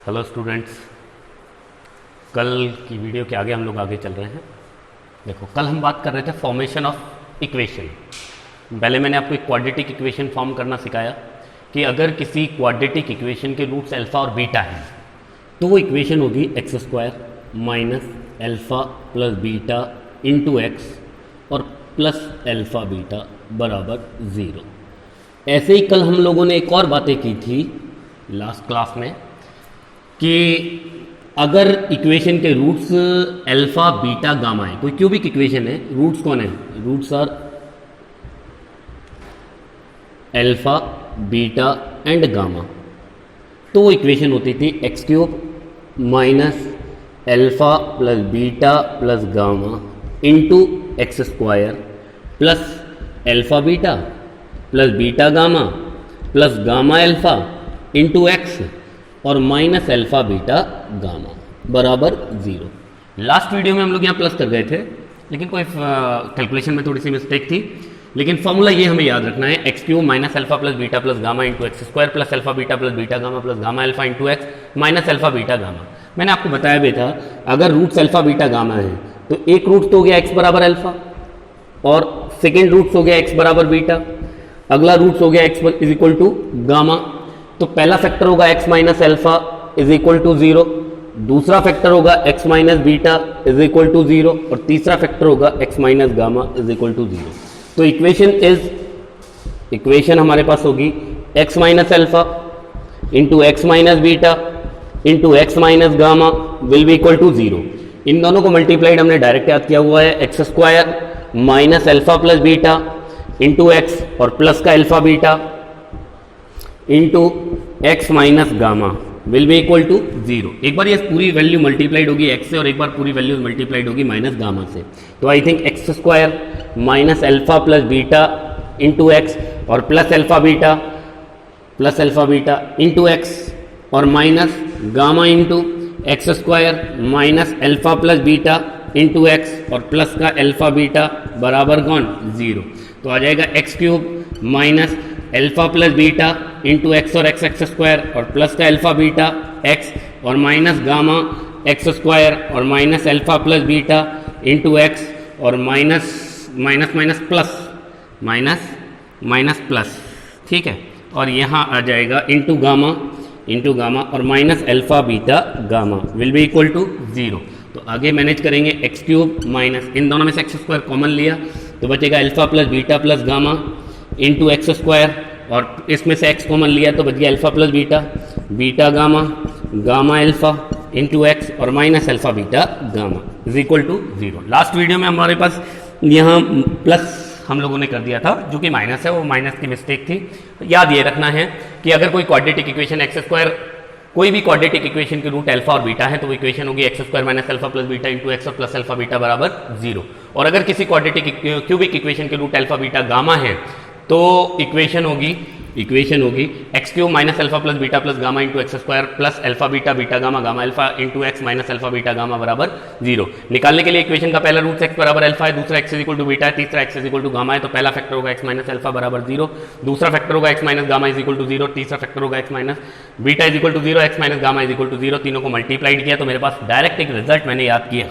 Hello students, कल की video के आगे हम लोग आगे चल रहे हैं। देखो, कल हम बात कर रहे थे फॉर्मेशन ऑफ इक्वेशन। पहले मैंने आपको एक क्वाड्रेटिक इक्वेशन फॉर्म करना सिखाया कि अगर किसी क्वाड्रेटिक इक्वेशन के रूट्स अल्फ़ा और बीटा हैं तो वो इक्वेशन होगी x square minus alpha plus beta into x और प्लस अल्फ़ा बीटा बराबर ज़ीरो। ऐसे ही कल हम लोगों ने एक और बातें की थी लास्ट क्लास में कि अगर इक्वेशन के रूट्स अल्फा बीटा गामा है, कोई क्यूबिक इक्वेशन है, रूट्स कौन है? Roots are alpha beta and gamma. तो वो इक्वेशन होती थी X cube minus alpha plus beta plus gamma into x square plus alpha beta plus beta gamma plus gamma alpha into x और minus alpha beta gamma बराबर zero. Last video में हम लोग यहाँ प्लस कर गए थे, लेकिन कोई कैलकुलेशन में थोड़ी सी मिस्टेक थी। लेकिन फॉर्मूला ये हमें याद रखना है, x cube minus alpha plus beta plus gamma into x square plus alpha beta gamma plus gamma alpha into x minus alpha beta gamma. मैंने आपको बताया भी था, अगर रूट्स अल्फा बीटा गामा है तो एक रूट तो हो गया एक्स बराबर अल्फा और सेकेंड रूट्स हो गया एक्स बराबर बीटा, अगला रूट्स हो गया X is equal to gamma. तो पहला फैक्टर होगा x minus alpha is equal to zero, दूसरा फैक्टर होगा x minus beta is equal to zero और तीसरा फैक्टर होगा x minus gamma is equal to zero. तो इक्वेशन हमारे पास होगी x minus alpha into x minus beta into x minus gamma will be equal to zero. इन दोनों को मल्टीप्लाइड हमने डायरेक्ट याद किया हुआ है, X square minus alpha plus beta into x और प्लस का alpha beta into x minus gamma will be equal to zero. एक बार ये पूरी वैल्यू मल्टीप्लाइड होगी एक्स से और एक बार पूरी वैल्यू मल्टीप्लाइड होगी माइनस गामा से। तो I think X square minus alpha plus beta into x और plus alpha beta into x और minus gamma into x square minus alpha plus beta into x और प्लस का alpha beta बराबर कौन? Zero. तो आ जाएगा X cube minus alpha plus beta into x और एक्स स्क्वायर और प्लस का अल्फा बीटा एक्स और माइनस गामा एक्स स्क्वायर और minus alpha plus beta into x और माइनस प्लस, ठीक है। और यहाँ आ जाएगा इंटू गामा और minus alpha beta gamma will be equal to zero. तो आगे मैनेज करेंगे, एक्स क्यूब माइनस इन दोनों में से एक्स स्क्वायर कॉमन लिया तो बचेगा alpha plus beta plus gamma into x square और इसमें से x कॉमन लिया तो बच गया alpha plus beta gamma alpha into x और minus alpha beta gamma is equal to zero. Last video में हमारे पास यहाँ प्लस हम लोगों ने कर दिया था, जो कि माइनस है, वो माइनस की मिस्टेक थी। याद ये रखना है कि अगर कोई क्वाड्रेटिक इक्वेशन एक्स स्क्वायर, कोई भी क्वाड्रेटिक इक्वेशन के रूट अल्फा और बीटा है तो वो इक्वेशन होगी x square minus alpha plus beta into x और प्लस अल्फा बीटा बराबर जीरो। और अगर किसी क्वाड्रेटिक क्यूबिक इक्वेशन के रूट अल्फा बीटा गामा है तो इक्वेशन होगी x cube minus alpha plus gamma into x square plus alpha beta gamma alpha into x minus alpha beta gamma बराबर zero. निकालने के लिए इक्वेशन का पहला रूट एक्स बराबर अल्फा है, दूसरा x is equal to beta है, तीसरा x is equal to gamma है। तो पहला फैक्टर होगा एक्स माइनस अल्फा बराबर जीरो, दूसरा फैक्टर होगा x minus gamma is equal to zero, तीसरा फैक्टर होगा x minus beta is equal to zero, x minus gamma is equal to zero. तीनों को मल्टीप्लाइड किया तो मेरे पास डायरेक्ट एक रिजल्ट मैंने याद किया,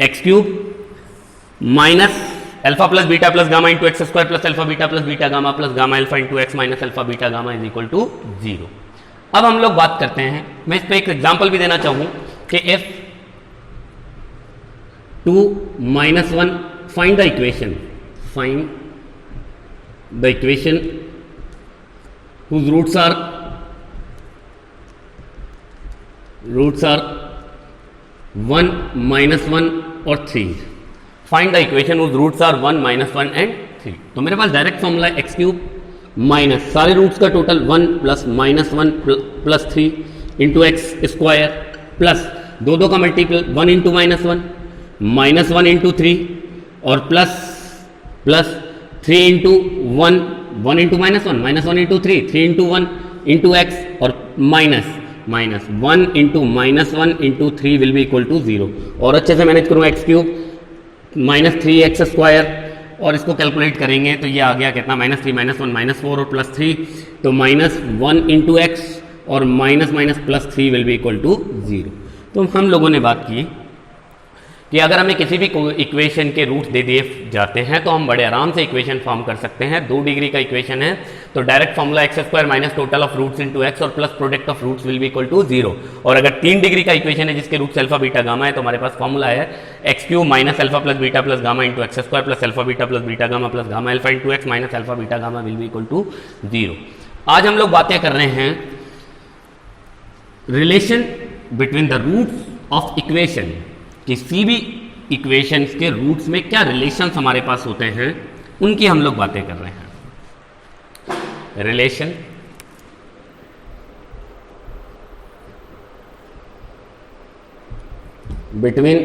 x cube minus alpha plus beta plus gamma into x square plus alpha beta gamma plus gamma alpha into x minus alpha beta gamma is equal to zero. अब हम लोग बात करते हैं, मैं इस पर एक एग्जांपल भी देना चाहूं कि if 2 minus 1 find the equation whose roots are 1 minus 1 और 3। Find the equation whose roots are 1 minus 1 and 3। तो मेरे पास डायरेक्ट फॉर्मूला है एक्स क्यूब माइनस सारे रूट्स का total 1 plus minus 1 plus 3 into x square plus दो का multiple 1 into minus 1 into 3 और plus 3 into 1 into minus 1 into 3 into 1 into x और minus 1 into minus 1 into 3 will be equal to zero. और अच्छे से manage करूँगा, x cube minus 3x square और इसको कैलकुलेट करेंगे तो ये आ गया कितना, -3 -1 -4 और +3, तो -1 इंटू एक्स और minus minus plus 3 will be equal to 0। तो हम लोगों ने बात की कि अगर हमें किसी भी इक्वेशन के रूट दे दिए जाते हैं तो हम बड़े आराम से इक्वेशन फॉर्म कर सकते हैं। 2 डिग्री का इक्वेशन है तो direct formula X square minus total of roots into X और plus product of roots will be equal to 0। और अगर 3 डिग्री का इक्वेशन है जिसके रूट्स अल्फा बीटा गामा है तो हमारे पास फॉर्मूला है x cube minus alpha plus beta plus gamma into x square plus alpha beta plus beta gamma plus gamma alpha into x minus alpha beta gamma will be equal to 0। आज हम लोग बातें कर रहे हैं relation between the roots of equation. किसी भी equations के रूट्स में क्या रिलेशंस हमारे पास होते हैं उनकी हम लोग बातें कर रहे हैं। Relation between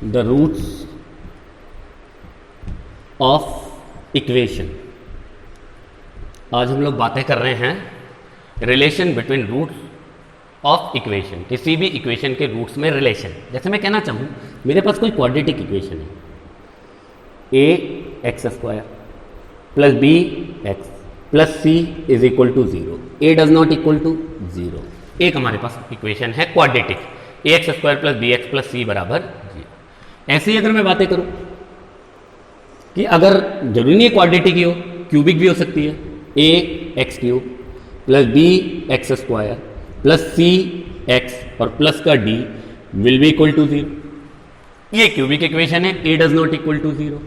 the roots of equation. आज हम लोग बातें कर रहे हैं relation between roots of equation. किसी भी इक्वेशन के रूट्स में रिलेशन। जैसे मैं कहना चाहूँ मेरे पास कोई क्वाड्रेटिक इक्वेशन है ए X square plus B X plus C is equal to 0, A does not equal to 0। एक हमारे पास इक्वेशन है quadratic A X square plus B X plus C बराबर 0। ऐसे ही अगर मैं बातें करूँ कि अगर जरूरी नहीं है क्वाड्रेटिक ही हो, क्यूबिक भी हो सकती है। ए X cube plus B X square plus C X और प्लस का D will be equal to 0। ये क्यूबिक इक्वेशन है, A does not equal to 0।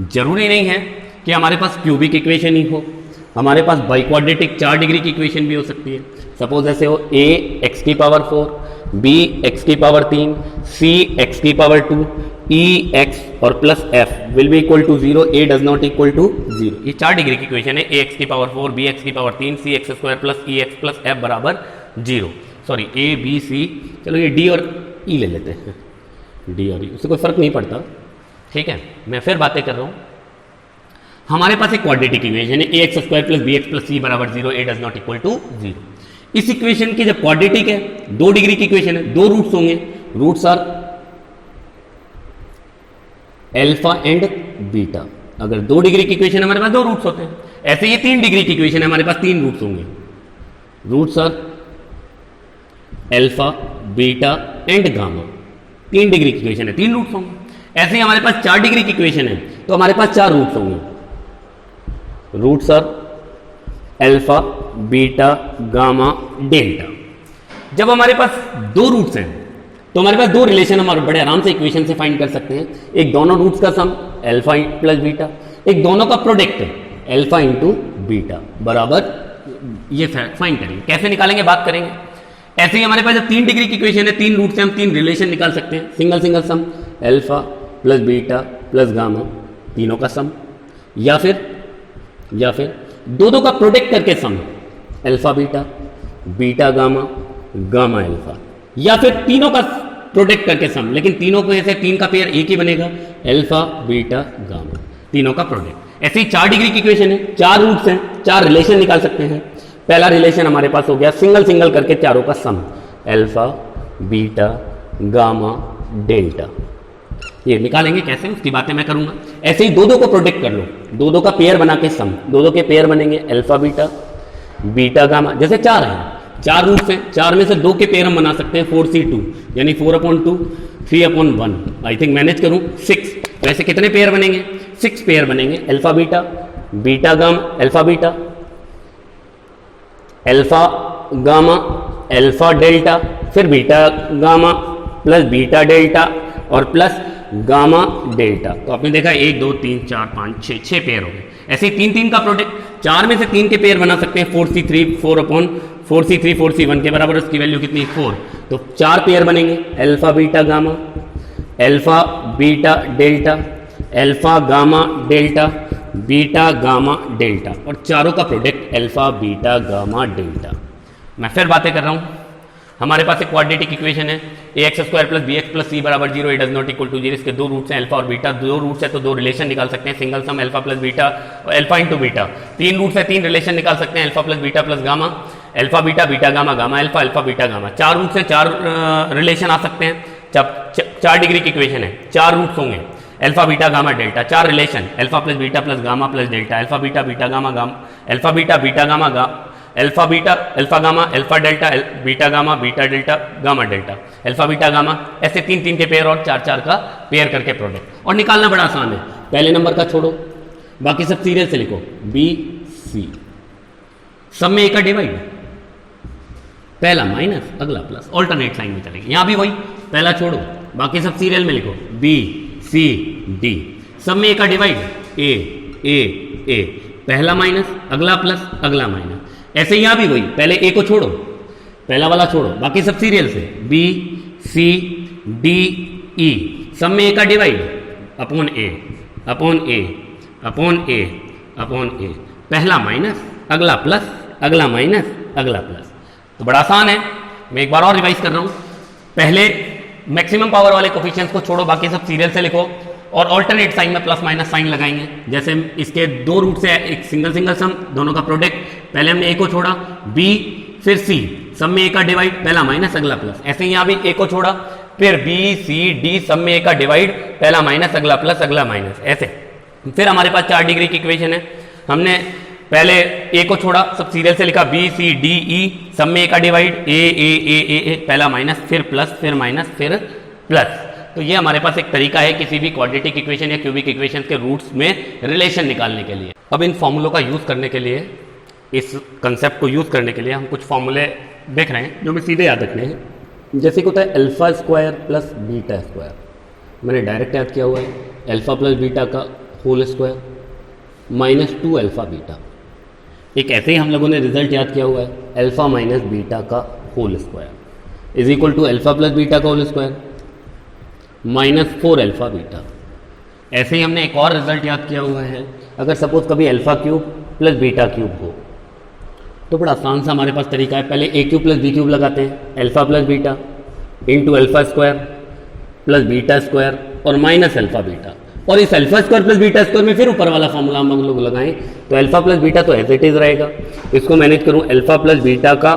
जरूरी नहीं है कि हमारे पास क्यूबिक इक्वेशन ही हो, हमारे पास बाई क्वाड्रेटिक 4 डिग्री की इक्वेशन भी हो सकती है। सपोज ऐसे हो ए एक्स की पावर 4, बी एक्स की पावर 3, सी एक्स की पावर 2, ई एक्स और plus f will be equal to 0, A does not equal to 0। ये 4 डिग्री की इक्वेशन है। ए एक्स की पावर 4, बी एक्स की power 3, c x square plus ई x plus F बराबर 0। Sorry A B C, चलो ये D और ई ले लेते हैं। डी और ई उससे कोई फर्क नहीं पड़ता, ठीक है। मैं फिर बातें कर रहा हूँ। हमारे पास एक क्वाड्रेटिक इक्वेशन है ए X square plus B X plus C बराबर 0, ए डज नॉट इक्वल टू 0। इस इक्वेशन की जब क्वाड्रेटिक है 2 डिग्री की इक्वेशन है, 2 रूट्स होंगे। Roots are alpha and beta. अगर 2 डिग्री की इक्वेशन हमारे पास 2 रूट्स होते हैं। ऐसे ये 3 डिग्री की इक्वेशन है, हमारे पास 3 रूट्स होंगे। Roots are alpha beta and gamma. 3 degree की इक्वेशन है, 3 रूट्स होंगे। ऐसे ही हमारे पास 4 डिग्री की इक्वेशन है तो हमारे पास 4 रूट्स होंगे। Roots are alpha beta gamma delta. जब हमारे पास 2 रूट्स हैं तो हमारे पास 2 रिलेशन हम बड़े आराम से इक्वेशन से फाइंड कर सकते हैं। एक दोनों रूट्स का सम अल्फा प्लस बीटा, एक दोनों का प्रोडक्ट अल्फा इंटू बीटा बराबर, ये फाइंड करेंगे। कैसे निकालेंगे बात करेंगे। ऐसे ही हमारे पास जब 3 डिग्री की इक्वेशन है, 3 रूट से हम 3 रिलेशन निकाल सकते हैं। Single single sum alpha plus beta plus gamma, तीनों का सम, या फिर दो का प्रोडक्ट करके sum alpha beta, beta gamma, gamma alpha, या फिर तीनों का प्रोडक्ट करके सम। लेकिन तीनों को ऐसे 3 का पेयर एक ही बनेगा, अल्फा बीटा गामा, तीनों का प्रोडक्ट। ऐसे ही 4 डिग्री की इक्वेशन है, 4 रूट्स हैं, 4 रिलेशन निकाल सकते हैं। पहला रिलेशन हमारे पास हो गया सिंगल सिंगल करके चारों का सम अल्फा बीटा गामा डेल्टा। ये निकालेंगे कैसे, उसकी बातें मैं करूंगा। ऐसे ही 2 को प्रोडक्ट कर लो, 2 का पेयर बना के सम, 2 के पेयर बनेंगे अल्फा बीटा बीटा गामा। जैसे 4 हैं, 4 रूट्स हैं, 4 में से 2 के पेयर हम बना सकते हैं 4c2 यानी 4/2, 3/1। आई थिंक मैनेज करूं 6। वैसे कितने पेयर बनेंगे, 6 पेयर बनेंगे। Alpha beta beta gamma, alpha beta alpha gamma alpha delta, फिर beta gamma plus beta delta और प्लस गामा डेल्टा। तो आपने देखा 1 2 3 4 5 6 पेयर हो गए। ऐसे ही 3 का प्रोडक्ट, 4 में से 3 के पेयर बना सकते हैं 4c3 4/4c3 4c1 के बराबर, उसकी वैल्यू कितनी 4। तो 4 पेयर बनेंगे alpha beta gamma alpha beta delta alpha gamma delta beta gamma delta, और चारों का product alpha beta gamma delta. मैं फिर बातें कर रहा हूँ। हमारे पास एक क्वाड्रेटिक इक्वेशन है ए X square plus B X plus C बराबर 0, ए डज नॉट इक्वल टू 0। इसके 2 रूट्स हैं अल्फा और बीटा। 2 रूट्स है तो 2 रिलेशन निकाल सकते हैं। Single sum alpha plus beta और अल्फा इंटू बीटा। 3 रूट्स है, 3 रिलेशन निकाल सकते हैं alpha plus beta plus gamma, alpha beta beta gamma, gamma alpha alpha beta gamma. 4 roots है, 4 रिलेशन आ सकते हैं। 4 डिग्री की इक्वेशन है, 4 रूट्स होंगे। Alpha beta gamma delta, 4 relation alpha plus beta plus gamma plus delta, alpha beta beta gamma gamma, alpha beta beta gamma alpha beta alpha gamma alpha delta beta gamma beta delta gamma delta, alpha beta gamma, ऐसे 3 के pair और 4 का pair करके product. और निकालना बड़ा आसान है, पहले नंबर का छोड़ो, बाकी सब सीरियल से लिखो, बी सी, सब में ए का डिवाइड, पहला माइनस अगला प्लस, ऑल्टरनेट साइन में चलेंगे। यहां भी वही, पहला छोड़ो बाकी सब सीरियल में लिखो, बी सी डी, सब में ए का डिवाइड, ए ए ए, पहला माइनस अगला प्लस अगला माइनस, ऐसे यहां भी वही, पहले ए को छोड़ो, पहला वाला छोड़ो, बाकी सब सीरियल से, बी सी डी ई, सब में ए का डिवाइड, अपॉन ए अपॉन ए अपॉन ए अपॉन ए, पहला माइनस अगला प्लस अगला माइनस अगला प्लस। तो बड़ा आसान है, मैं एक बार और रिवाइज कर रहा हूं, पहले मैक्सिमम पावर वाले कोफिशिएंट्स को छोड़ो, बाकी सब सीरियल से लिखो और ऑल्टरनेट साइन में प्लस माइनस साइन लगाएंगे। जैसे इसके 2 रूट से एक सिंगल सिंगल सम, दोनों का प्रोडक्ट, पहले हमने ए को छोड़ा, बी फिर सी, सब में ए का डिवाइड, पहला माइनस अगला प्लस, ऐसे यहां भी ए को छोड़ा, फिर बी सी डी, सब में ए का डिवाइड, पहला माइनस अगला प्लस अगला माइनस, ऐसे। फिर हमारे पास 4 डिग्री की इक्वेशन है, हमने पहले ए को छोड़ा, सब सीरियल से लिखा, बी सी डी ई, सब में ए का डिवाइड, ए ए ए ए ए, पहला माइनस फिर प्लस फिर माइनस फिर प्लस। तो ये हमारे पास एक तरीका है किसी भी क्वाड्रेटिक इक्वेशन या क्यूबिक इक्वेशन के रूट्स में रिलेशन निकालने के लिए। अब इन फॉर्मूलों का यूज करने के लिए, इस कंसेप्ट को यूज करने के लिए हम कुछ फॉर्मूले देख रहे हैं जो हमें सीधे याद रखने हैं। जैसे कि होता है alpha square plus beta square, मैंने डायरेक्ट याद किया हुआ है, अल्फा प्लस बीटा का whole square minus 2 alpha beta. एक ऐसे ही हम लोगों ने रिजल्ट याद किया हुआ है, अल्फा माइनस बीटा का whole square is equal to alpha plus beta का whole square minus 4 alpha beta. ऐसे ही हमने एक और रिजल्ट याद किया हुआ है, अगर सपोज कभी alpha cube plus beta cube हो तो बड़ा आसान सा हमारे पास तरीका है, पहले a cube plus b cube लगाते हैं, alpha plus beta into alpha square plus beta square और माइनस अल्फा बीटा, और इस alpha square plus beta square में फिर ऊपर वाला फॉर्मूला हम लोग लगाएं तो अल्फा प्लस बीटा तो एज इट इज रहेगा, इसको मैनेज करूं अल्फा प्लस बीटा का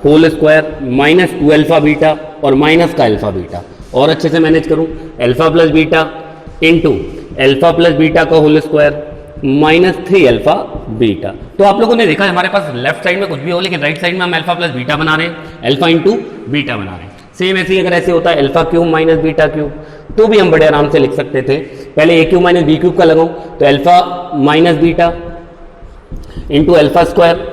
whole square minus 2 alpha beta और माइनस का अल्फा बीटा, और अच्छे से मैनेज करूं alpha plus beta into alpha plus beta का whole square minus 3 alpha beta. तो आप लोगों ने देखा हमारे पास लेफ्ट साइड में कुछ भी हो लेकिन राइट साइड में हम अल्फा प्लस बीटा बना रहे हैं, अल्फा इंटू बीटा बना रहे हैं। सेम ऐसे ही अगर ऐसे होता है alpha cube minus beta cube तो भी हम बड़े आराम से लिख सकते थे, पहले a cube minus B cube का लगाऊं तो alpha minus beta into alpha square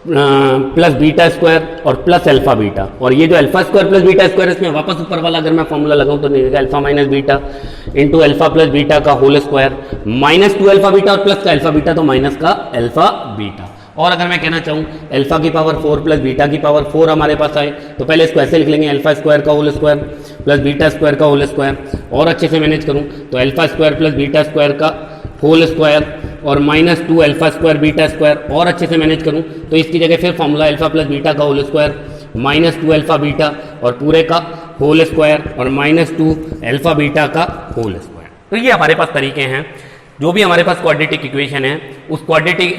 plus beta square और प्लस अल्फा बीटा, और ये जो alpha square plus beta square इसमें वापस ऊपर वाला अगर मैं फॉर्मूला लगाऊं तो निकलेगा alpha minus beta into alpha plus beta का whole square minus 2 alpha beta और प्लस का अल्फा बीटा तो माइनस का अल्फा बीटा। और अगर मैं कहना चाहूँ अल्फा की पावर 4 प्लस बीटा की पावर 4 हमारे पास आए तो पहले इसको ऐसे लिख लेंगे अल्फा स्क्वायर का whole square plus beta square का होल स्क्वायर, और अच्छे से मैनेज करूँ तो alpha square plus beta square का होल स्क्वायर और minus 2 alpha square beta square, और अच्छे से मैनेज करूँ तो इसकी जगह फिर फॉर्मूला अल्फा प्लस बीटा का whole square minus 2 alpha beta और पूरे का होल स्क्वायर और माइनस 2 अल्फा बीटा का होल स्क्वायर। तो ये हमारे पास तरीके हैं, जो भी हमारे पास क्वाड्रेटिक इक्वेशन है उस क्वाड्रेटिक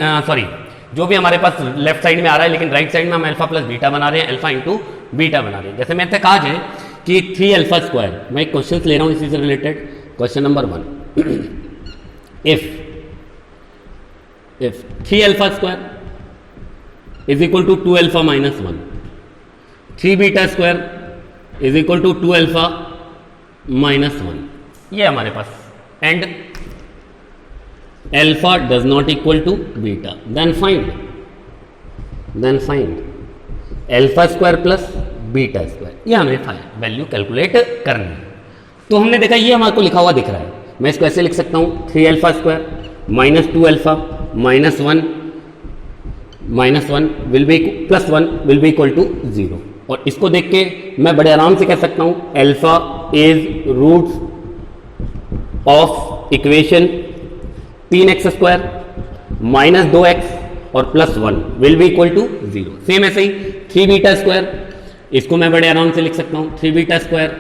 जो भी हमारे पास लेफ्ट साइड में आ रहा है लेकिन राइट साइड में हम अल्फा प्लस बीटा बना रहे हैं, अल्फा इंटू बीटा बना रहे हैं। जैसे मैंने कहा जाए कि 3 अल्फा स्क्वायर, मैं एक क्वेश्चन ले रहा हूँ इसी से related, question number 1, if 3 alpha square is equal to 2 alpha minus 1, 3 beta square is equal to 2 alpha minus 1, ये हमारे पास, and alpha does not equal to beta, then find alpha square plus beta square, ये हमें value calculate करनी है। तो हमने देखा ये हमारे को लिखा हुआ दिख रहा है, मैं इसको ऐसे लिख सकता हूँ 3 alpha square minus 2 alpha minus 1 will be plus 1 will be equal to 0, और इसको देख के मैं बड़े आराम से कह सकता हूँ alpha is roots of equation 3x square minus 2x और plus 1 will be equal to 0। Same ऐसे ही 3 बीटा स्क्वायर, इसको मैं बड़े आराम से लिख सकता हूँ 3 बीटा स्क्वायर,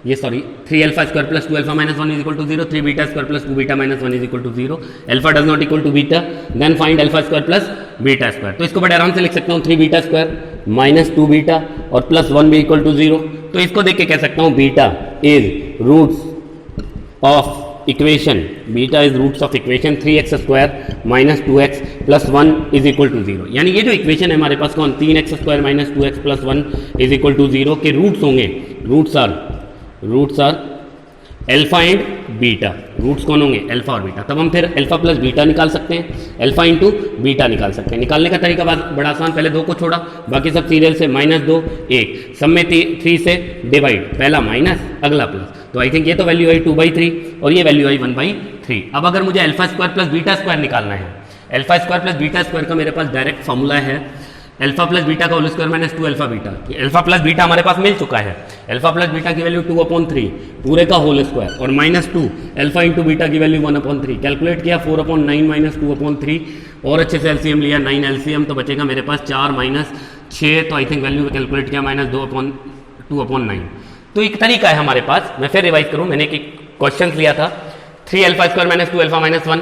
ये sorry 3 alpha square plus 2 alpha minus 1 is equal to 0, 3 beta square plus 2 beta minus 1 is equal to 0, alpha does not equal to beta, then find alpha square plus beta square. तो इसको बड़े आराम से लिख सकता हूँ 3 beta square minus 2 beta और plus 1 भी इक्वल टू 0। तो इसको देख के कह सकता हूँ beta is roots of equation, beta is roots of equation 3x² minus 2x plus 1 is equal to 0। यानी ये जो इक्वेशन है हमारे पास कौन, 3x² minus 2x plus 1 is equal to 0 के रूट्स होंगे, roots are alpha and beta. Roots कौन होंगे, अल्फा और बीटा। तब हम फिर अल्फा प्लस बीटा निकाल सकते हैं, अल्फा इंटू बीटा निकाल सकते हैं। निकालने का तरीका बड़ा आसान, पहले 2 को छोड़ा, बाकी सब सीरियल से, -2 1, सब में 3 से डिवाइड, पहला माइनस अगला प्लस। तो आई थिंक ये तो वैल्यू आई 2/3 और ये वैल्यू आई 1/3। अब अगर मुझे alpha square plus beta square निकालना है, alpha square plus beta square का मेरे पास डायरेक्ट फॉर्मूला है अल्फा प्लस बीटा का whole square minus 2 alpha beta. Alpha plus beta हमारे पास मिल चुका है, अल्फा प्लस बीटा की वैल्यू 2/3 पूरे का होल स्क्वायर और -2 अल्फा इंटू बीटा की वैल्यू 1/3। कैलकुलेट किया 4/9 माइनस 2/3 और अच्छे से एलसीएम लिया, 9 एलसीएम, तो बचेगा मेरे पास 4 माइनस 6, तो आई थिंक वैल्यू कैलकुलेट किया -2/9। तो एक तरीका है हमारे पास, मैं फिर रिवाइज करूँ, मैंने एक क्वेश्चन लिया था 3 alpha square minus 2 alpha minus 1,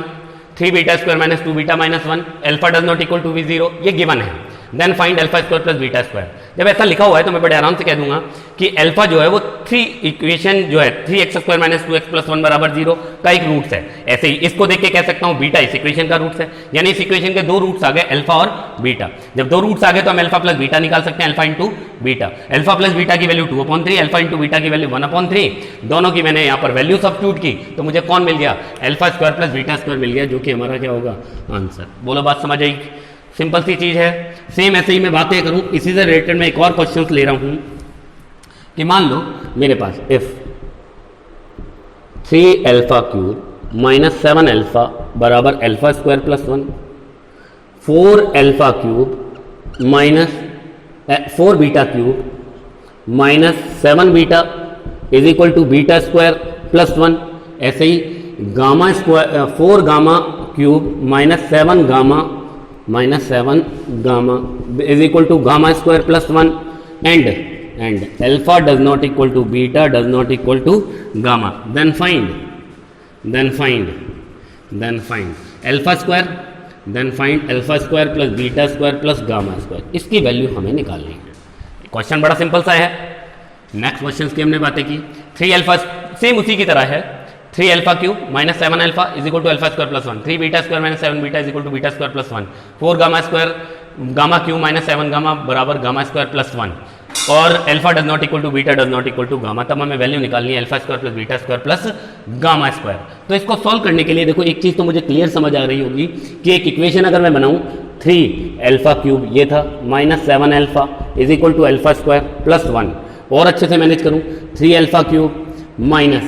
3 beta square minus 2 beta minus 1, alpha does not equal to b 0, ये गिवन है। Then find alpha square plus beta square. जब ऐसा लिखा हुआ है तो मैं बड़े आराम से कह दूंगा कि अल्फा जो है वो 3 इक्वेशन जो है 3x² माइनस 2x प्लस 1 बराबर 0 का एक रूट्स है। ऐसे ही इसको देख के कह सकता हूँ बीटा इस इक्वेशन का रूट्स है, यानी इस इक्वेशन के 2 रूट्स आ गए, अल्फा और बीटा। जब 2 रूट्स आ गए तो हम अल्फा प्लस बीटा निकाल सकते हैं, alpha into beta. Alpha plus beta की वैल्यू 2/3, अल्फा इंटू बीटा की वैल्यू 1/3। दोनों की मैंने यहाँ पर वैल्यू सब्स्टिट्यूट की तो मुझे कौन मिल गया, alpha square plus beta square मिल गया, जो कि हमारा क्या होगा, आंसर। बोलो बात समझ आई, सिंपल सी चीज है। सेम ऐसे ही मैं बातें करूं, इसी से रिलेटेड मैं एक और क्वेश्चन ले रहा हूं कि मान लो मेरे पास if 3 alpha cube minus 7 alpha बराबर alpha square plus 1, 4 alpha cube minus 4 beta cube minus 7 beta is equal to beta square plus 1। ऐसे ही gamma square 4 gamma cube minus 7 gamma is equal to gamma square plus 1 and alpha does not equal to beta does not equal to gamma. Then find alpha square, then find alpha square plus beta square plus gamma square। इसकी value हमें निकालनी है। Question बड़ा simple सा है। Next question की हमने बातें की, 3 अल्फा सेम उसी की तरह है, 3 alpha cube minus 7 alpha is equal to alpha square plus 1, 3 beta square minus 7 beta is equal to beta square plus 1, 4 gamma square gamma cube minus 7 gamma बराबर गामा स्क्वायर प्लस 1 और alpha does not equal to beta does not equal to gamma. तब हमें value निकालनी है alpha square plus beta square plus gamma square. तो इसको solve करने के लिए देखो एक चीज़ तो मुझे क्लियर समझ आ रही होगी कि एक इक्वेशन अगर मैं बनाऊँ 3 अल्फा क्यूब ये था minus 7 alpha is equal to alpha square plus 1, और अच्छे से मैनेज करूँ 3 alpha cube minus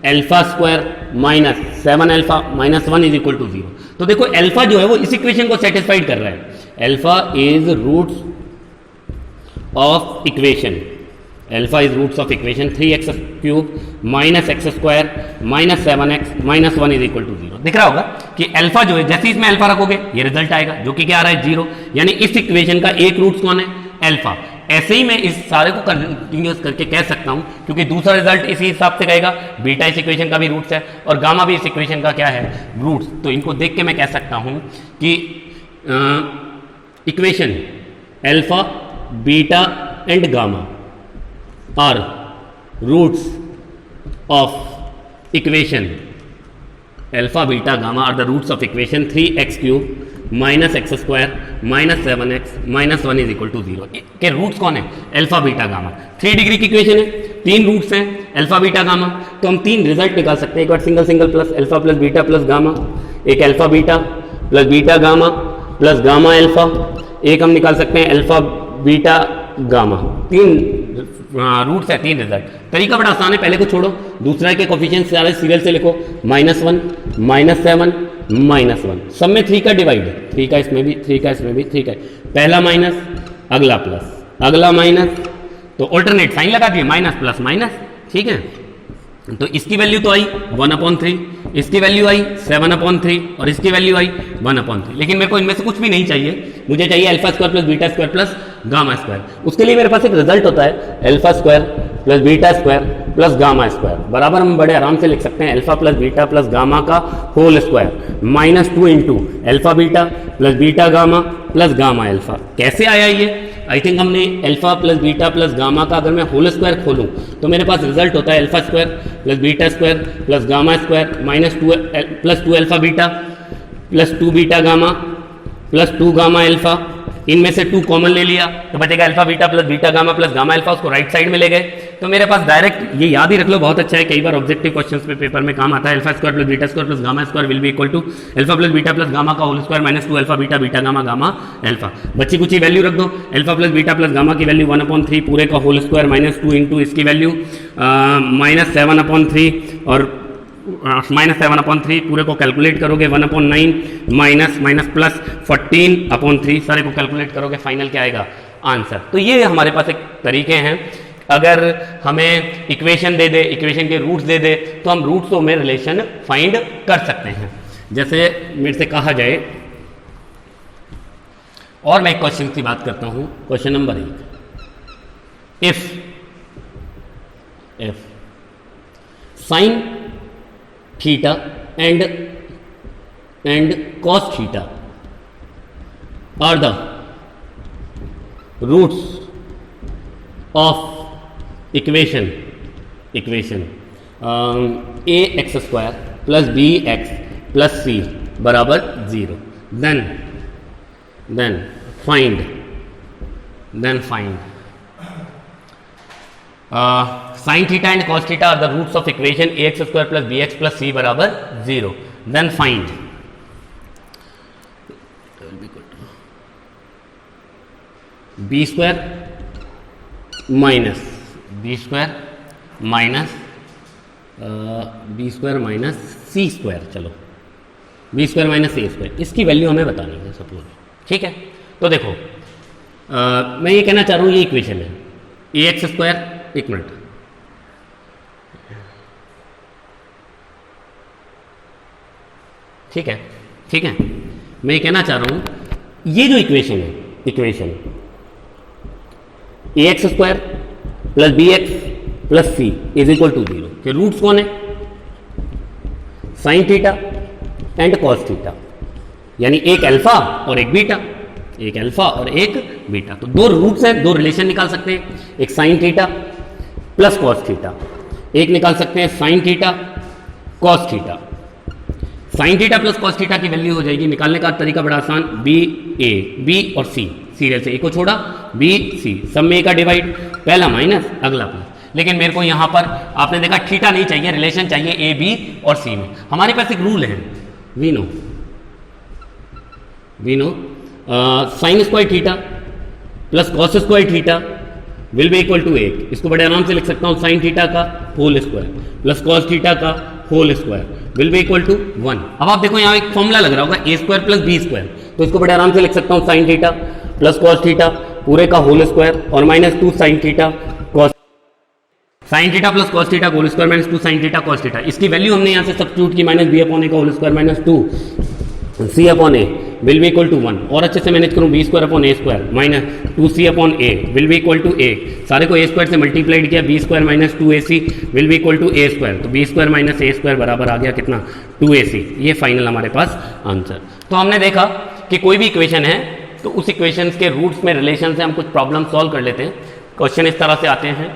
alpha square minus 7 alpha minus 1 is equal to 0। तो देखो अल्फा जो है वो इस इक्वेशन को सेटिस्फाइड कर रहा है। Alpha is roots of equation, alpha is roots of equation 3x cube minus x square minus 7x minus 1 is equal to 0। दिख रहा होगा कि अल्फा जो है जैसे इसमें अल्फा रखोगे ये रिजल्ट आएगा जो कि क्या आ रहा है 0, यानी इस इक्वेशन का एक रूट्स कौन है, अल्फा। ऐसे ही मैं इस सारे को कंटिन्यूस करके कह सकता हूं क्योंकि दूसरा रिजल्ट इसी हिसाब से कहेगा, बीटा इस इक्वेशन का भी रूट्स है और गामा भी इस इक्वेशन का क्या है, रूट्स। तो इनको देख के मैं कह सकता हूं कि equation alpha beta and gamma are roots of equation alpha beta gamma are the roots of equation 3x cube minus x square minus 7x minus 1 is equal to 0 के रूट्स कौन है, अल्फा बीटा गामा। 3 डिग्री की equation है, 3 roots हैं alpha beta gamma, तो हम 3 result निकाल सकते हैं। एक बार single plus alpha plus beta plus gamma, एक alpha beta plus beta gamma plus gamma alpha, एक हम निकाल सकते हैं अल्फा बीटा गामा। 3 रूट्स है, 3 रिजल्ट। तरीका बड़ा आसान है, पहले को छोड़ो, दूसरा के कोफिशिएंट सारे सीरियल से लिखो, -1 -7 -1, सब में 3 का डिवाइड, 3 का इसमें भी 3 का इसमें भी 3 का, पहला माइनस अगला प्लस अगला माइनस, तो ऑल्टरनेट साइन लगा दिए, माइनस प्लस माइनस, ठीक है। तो इसकी वैल्यू तो आई 1/3, इसकी वैल्यू आई 7/3 और इसकी वैल्यू आई 1/3। लेकिन मेरे को इनमें से कुछ भी नहीं चाहिए, मुझे चाहिए alpha square plus beta square plus gamma square. उसके लिए मेरे पास एक रिजल्ट होता है alpha square plus beta square plus gamma square बराबर हम बड़े आराम से लिख सकते हैं alpha plus beta plus gamma का whole square -2 into alpha beta plus beta gamma plus gamma alpha. कैसे आया ये, आई थिंक हमने alpha plus beta plus gamma का अगर मैं होल स्क्वायर खोलूँ तो मेरे पास रिजल्ट होता है alpha square plus beta square plus gamma square minus plus 2 alpha beta plus 2 beta gamma plus 2 gamma alpha. इनमें से 2 कॉमन ले लिया तो बचेगा alpha beta plus gamma alpha, उसको राइट साइड में ले गए तो मेरे पास डायरेक्ट ये याद ही रख लो, बहुत अच्छा है, कई बार ऑब्जेक्टिव क्वेश्चंस में पेपर में काम आता है। Alpha square plus beta square plus gamma square will be equal to alpha plus beta plus gamma का whole square minus 2 alpha beta gamma gamma alpha. बच्ची कुछ ही वैल्यू रख दो, alpha plus beta plus gamma की value 1/3 पूरे का whole square minus 2 into इसकी वैल्यू माइनस 7/3 और माइनस 7/3 पूरे को कैलकुलेट करोगे 1/9 माइनस प्लस 14/3 सारे को कैलकुलेट करोगे, फाइनल क्या आएगा आंसर। तो ये हमारे पास एक तरीके हैं, अगर हमें इक्वेशन दे दे, इक्वेशन के रूट्स दे दे तो हम रूट्सों में रिलेशन फाइंड कर सकते हैं। जैसे मेरे से कहा जाए, और मैं एक क्वेश्चन की बात करता हूं, question number 1, if sine theta and cos theta are the roots of equation ax square plus bx plus c बराबर 0, then find sin theta and cos theta are the roots of equation ax square plus bx plus c बराबर 0, then find b square minus c square, चलो b square minus a square, इसकी value हमें बतानी है suppose, ठीक है। तो देखो मैं ये कहना चाह रहा हूँ, ये इक्वेशन है ax स्क्वायर, एक मिनट, ठीक है, मैं ये कहना चाह रहा हूं, ये जो इक्वेशन है, equation ax square plus bx plus c is equal to 0 के रूट्स कौन है, sine theta and cos theta, यानी एक अल्फा और एक बीटा, एक अल्फा और एक बीटा। तो दो रूट्स हैं, दो रिलेशन निकाल सकते हैं, एक sign theta plus cos theta, एक निकाल सकते हैं sign theta cos theta. Sign theta plus cos theta की वैल्यू हो जाएगी, निकालने का तरीका बड़ा आसान, बी और सी, सीरियल से ए को छोड़ा, बी सी, सब में ए का डिवाइड, पहला माइनस अगला प्लस। लेकिन मेरे को यहाँ पर आपने देखा थीटा नहीं चाहिए, रिलेशन चाहिए ए बी और सी में। हमारे पास एक रूल है, we know sine square theta plus cos square theta will be equal to 1। इसको बड़े आराम से लिख सकता हूँ, साइन थीटा का whole square plus cos theta का whole square will be equal to 1। अब आप देखो यहाँ एक फॉर्मूला लग रहा होगा a square plus b square, तो इसको बड़े आराम से लिख सकता हूँ, sine theta plus cos theta पूरे का होल स्क्वायर और minus 2 sine theta cos, sine theta plus cos theta whole square minus 2 sine theta cos theta. इसकी वैल्यू हमने यहाँ से सब्स्टिट्यूट की, माइनस बी अपॉन ए का whole square minus 2 C upon A will be equal to 1। और अच्छे से manage करूँ, B square upon A square minus 2c upon A will be equal to A, सारे को ए स्क्वायर से multiplied किया, B square minus 2ac will be equal to A square, तो B square minus A square बराबर आ गया कितना, 2ac। ये फाइनल हमारे पास आंसर। तो हमने देखा कि कोई भी इक्वेशन है तो उस इक्वेशन के रूट्स में रिलेशन से हम कुछ प्रॉब्लम सॉल्व कर लेते हैं। क्वेश्चन इस तरह से आते हैं,